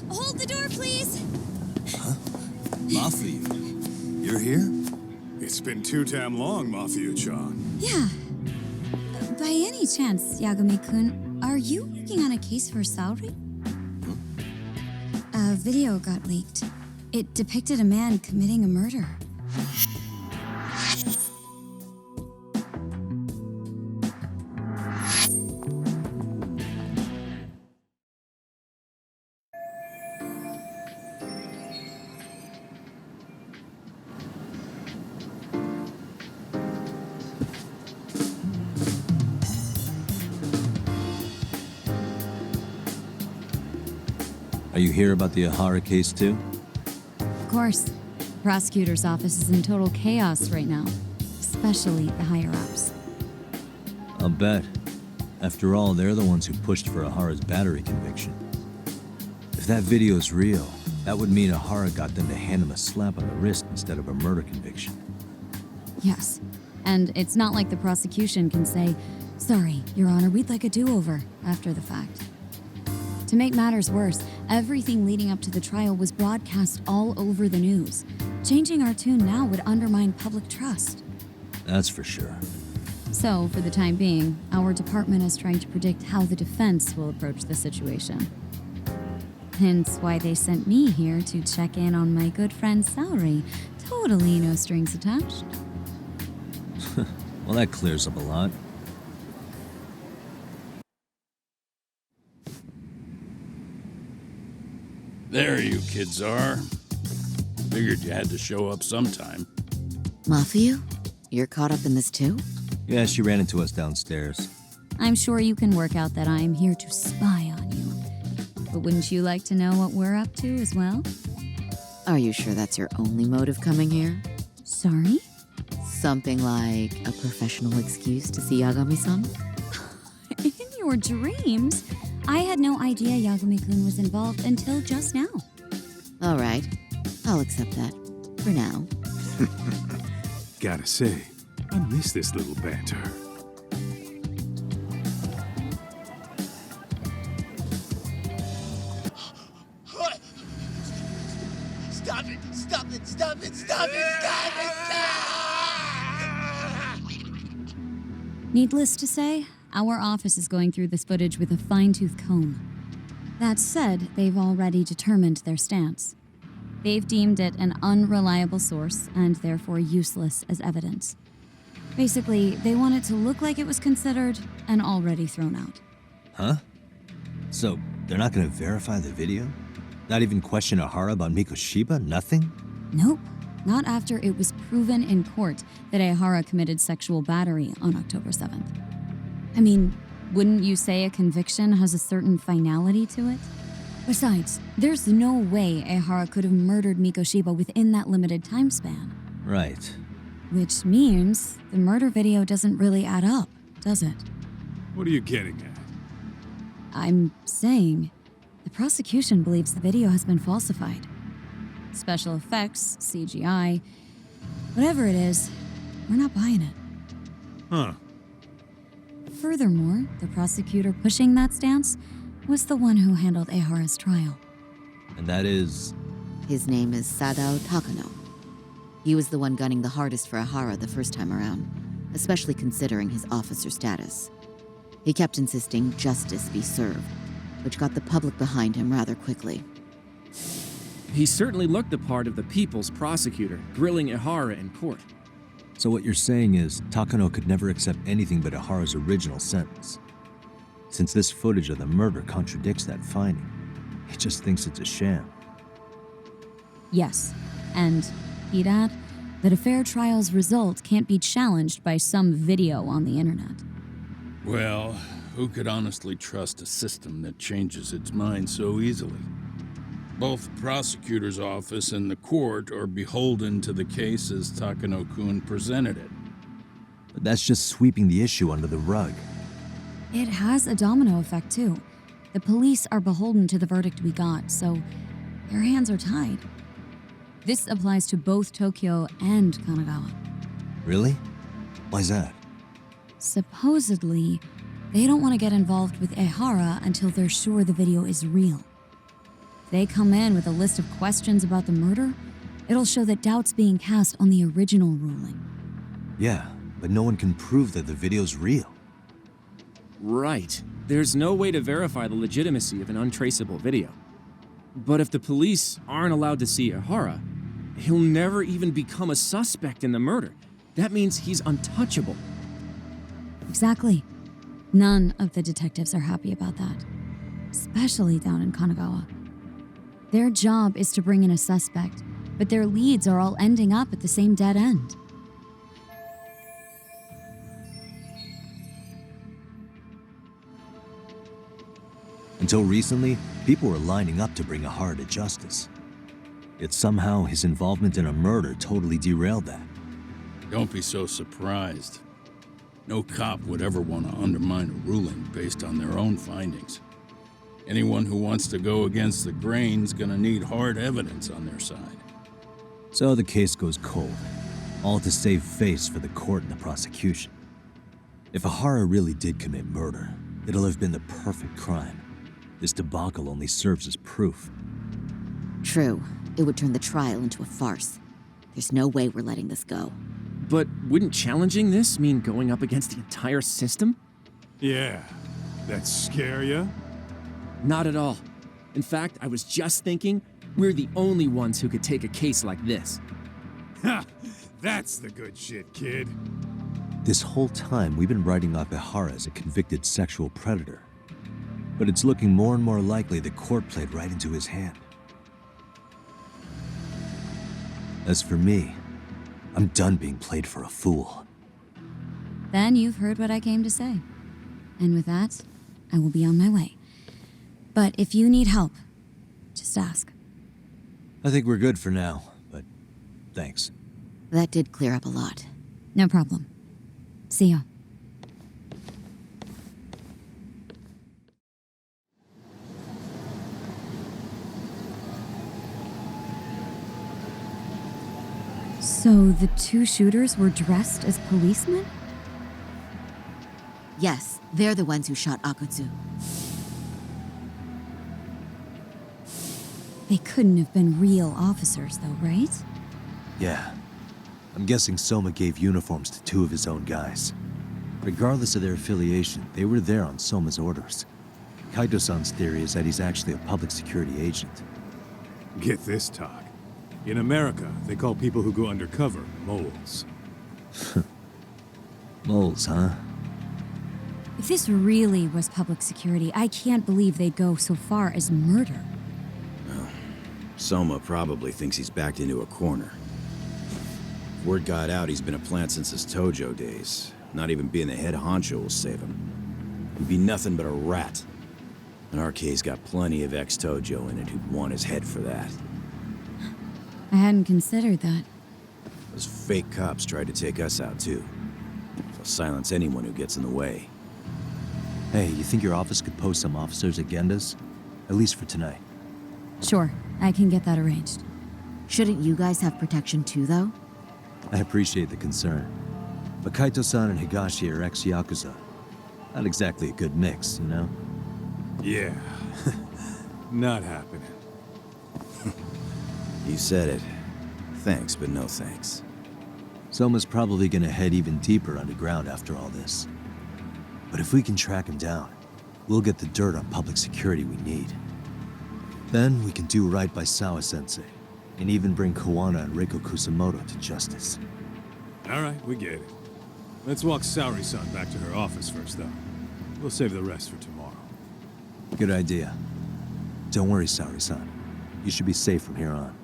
Hold the door, please! Huh? Mafuyu, you're here? It's been too damn long, Mafuyu-chan. Yeah. By any chance, Yagami-kun, are you working on a case for Saori? A video got leaked. It depicted a man committing a murder. Are you here about the Ahara case too? Of course. The prosecutor's office is in total chaos right now, especially the higher-ups. I'll bet. After all, they're the ones who pushed for Ahara's battery conviction. If that video is real, that would mean Ahara got them to hand him a slap on the wrist instead of a murder conviction. Yes. And it's not like the prosecution can say, "Sorry, Your Honor, we'd like a do-over," after the fact. To make matters worse, everything leading up to the trial was broadcast all over the news. Changing our tune now would undermine public trust. That's for sure. So, for the time being, our department is trying to predict how the defense will approach the situation. Hence why they sent me here to check in on my good friend Saori. Totally no strings attached. Well, that clears up a lot. There you kids are. Figured you had to show up sometime. Mafuyu? You're caught up in this too? Yeah, she ran into us downstairs. I'm sure you can work out that I'm here to spy on you. But wouldn't you like to know what we're up to as well? Are you sure that's your only motive coming here? Sorry? Something like a professional excuse to see Yagami-san? In your dreams? I had no idea Yagami-kun was involved until just now. All right, I'll accept that. For now. Gotta say, I miss this little banter. Stop it! Stop it! Stop it! Stop it! Stop it! Needless to say, our office is going through this footage with a fine-tooth comb. That said, they've already determined their stance. They've deemed it an unreliable source and therefore useless as evidence. Basically, they want it to look like it was considered and already thrown out. Huh? So, they're not gonna verify the video? Not even question Ahara about Mikoshiba? Nothing? Nope. Not after it was proven in court that Ahara committed sexual battery on October 7th. I mean, wouldn't you say a conviction has a certain finality to it? Besides, there's no way Ahara could have murdered Mikoshiba within that limited time span. Right. Which means the murder video doesn't really add up, does it? What are you getting at? I'm saying the prosecution believes the video has been falsified. Special effects, CGI, whatever it is, we're not buying it. Huh. Furthermore, the prosecutor pushing that stance was the one who handled Ahara's trial. And that is... His name is Sadao Takano. He was the one gunning the hardest for Ahara the first time around, especially considering his officer status. He kept insisting justice be served, which got the public behind him rather quickly. He certainly looked the part of the people's prosecutor, grilling Ahara in court. So what you're saying is, Takano could never accept anything but Ahara's original sentence. Since this footage of the murder contradicts that finding, he just thinks it's a sham. Yes, and he'd add that a fair trial's result can't be challenged by some video on the internet. Well, who could honestly trust a system that changes its mind so easily? Both the prosecutor's office and the court are beholden to the case as Takano-kun presented it. But that's just sweeping the issue under the rug. It has a domino effect, too. The police are beholden to the verdict we got, so their hands are tied. This applies to both Tokyo and Kanagawa. Really? Why's that? Supposedly, they don't want to get involved with Ehara until they're sure the video is real. If they come in with a list of questions about the murder, it'll show that doubt's being cast on the original ruling. Yeah, but no one can prove that the video's real. Right. There's no way to verify the legitimacy of an untraceable video. But if the police aren't allowed to see Ihara, he'll never even become a suspect in the murder. That means he's untouchable. Exactly. None of the detectives are happy about that, especially down in Kanagawa. Their job is to bring in a suspect, but their leads are all ending up at the same dead end. Until recently, people were lining up to bring Ihara to justice. Yet somehow his involvement in a murder totally derailed that. Don't be so surprised. No cop would ever want to undermine a ruling based on their own findings. Anyone who wants to go against the grain's gonna need hard evidence on their side. So the case goes cold, all to save face for the court and the prosecution. If Ihara really did commit murder, it'll have been the perfect crime. This debacle only serves as proof. True. It would turn the trial into a farce. There's no way we're letting this go. But wouldn't challenging this mean going up against the entire system? Yeah. That scare ya? Not at all. In fact, I was just thinking, we're the only ones who could take a case like this. Ha! That's the good shit, kid. This whole time, we've been writing off Ihara as a convicted sexual predator. But it's looking more and more likely the court played right into his hand. As for me, I'm done being played for a fool. Then you've heard what I came to say. And with that, I will be on my way. But if you need help, just ask. I think we're good for now, but thanks. That did clear up a lot. No problem. See ya. So the two shooters were dressed as policemen? Yes, they're the ones who shot Akutsu. They couldn't have been real officers, though, right? Yeah. I'm guessing Soma gave uniforms to two of his own guys. Regardless of their affiliation, they were there on Soma's orders. Kaito-san's theory is that he's actually a public security agent. Get this, Talk. In America, they call people who go undercover moles. Moles, huh? If this really was public security, I can't believe they'd go so far as murder. Soma probably thinks he's backed into a corner. Word got out he's been a plant since his Tojo days. Not even being the head honcho will save him. He'd be nothing but a rat. And RK's got plenty of ex-Tojo in it who'd want his head for that. I hadn't considered that. Those fake cops tried to take us out too. They'll silence anyone who gets in the way. Hey, you think your office could post some officers' agendas? At least for tonight. Sure, I can get that arranged. Shouldn't you guys have protection too, though? I appreciate the concern. But Kaito-san and Higashi are ex-Yakuza. Not exactly a good mix, you know? Yeah. Not happening. You said it. Thanks, but no thanks. Soma's probably gonna head even deeper underground after all this. But if we can track him down, we'll get the dirt on public security we need. Then we can do right by Sawa-sensei, and even bring Kawana and Reiko Kusamoto to justice. All right, we get it. Let's walk Saori-san back to her office first, though. We'll save the rest for tomorrow. Good idea. Don't worry, Saori-san. You should be safe from here on.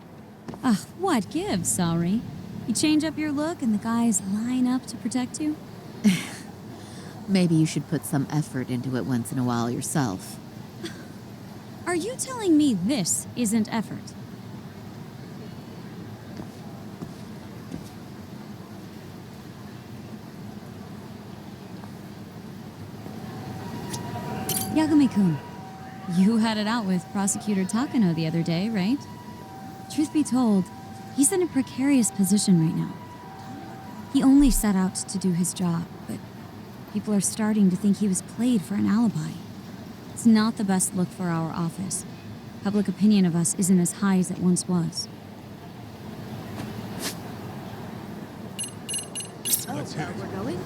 What gives, sorry? You change up your look and the guys line up to protect you? Maybe you should put some effort into it once in a while yourself. Are you telling me this isn't effort? Yagami-kun, you had it out with Prosecutor Takano the other day, right? Truth be told, he's in a precarious position right now. He only set out to do his job, but people are starting to think he was played for an alibi. It's not the best look for our office. public opinion of us isn't as high as it once was. Oh, we're going?